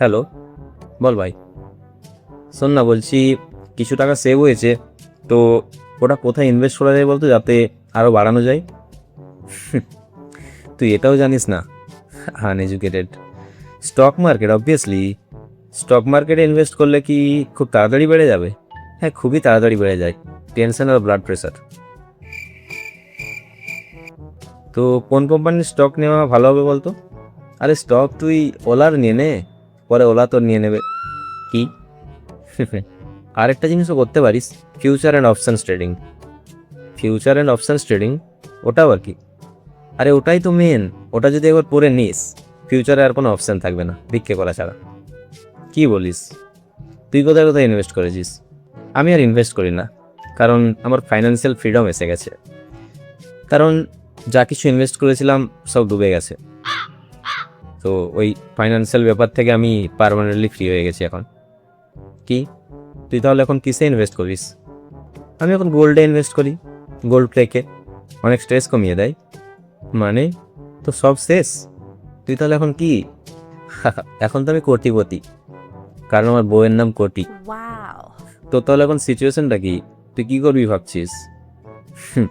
Hello, বল ভাই। শোন না, বলছি কিছু টাকা সেভ হয়েছে, তো ওটা কোথায় ইনভেস্ট করা যায় বলতো, যাতে আরও বাড়ানো যায়। তুই এটাও জানিস না? Uneducated. Stock market, obviously. Stock মার্কেটে ইনভেস্ট করলে কি খুব তাড়াতাড়ি বেড়ে যাবে? হ্যাঁ, খুবই তাড়াতাড়ি বেড়ে যায়। টেনশন আর ব্লাড প্রেশার। তো কোন কোম্পানির স্টক নেওয়া ভালো হবে বলতো? আরে স্টক তুই ওলার নিয়ে নে, পরে ওলা তোর নিয়ে নেবে। কি? আরেকটা জিনিসও করতে পারিস, future and options trading. Future and options trading, ওটাও আর কি? আরে ওটাই তো মেন। ওটা যদি একবার পড়ে নিস, ফিউচারে আর কোনো অপশান থাকবে না ভিক্ষে করা ছাড়া। কি বলিস? তুই কোথায় কোথায় ইনভেস্ট করেছিস? আমি আর ইনভেস্ট করি না, কারণ আমার ফাইন্যান্সিয়াল ফ্রিডম এসে গেছে। কারণ যা কিছু ইনভেস্ট করেছিলাম সব ডুবে গেছে। তো ওই ফাইন্যান্সিয়াল ব্যাপার থেকে আমি পার্মানেন্টলি ফ্রি হয়ে গেছি এখন। কি? তুই তাহলে এখন কিসে ইনভেস্ট করিস? আমি এখন গোল্ডে ইনভেস্ট করি। গোল্ড প্লেকে অনেক স্ট্রেস কমিয়ে দেয়। মানে, তো সব শেষ? তুই তাহলে এখন কি? এখন তো আমি কোটিপতি, কারণ আমার বউয়ের নাম কোটি। Wow. তো তাহলে এখন সিচুয়েশনটা কি? তুই কি করবি ভাবছিস? হুম,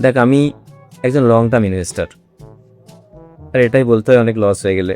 দেখ, আমি একজন লং টার্ম ইনভেস্টার, আর এটাই বলতে হয় অনেক লস হয়ে গেলে।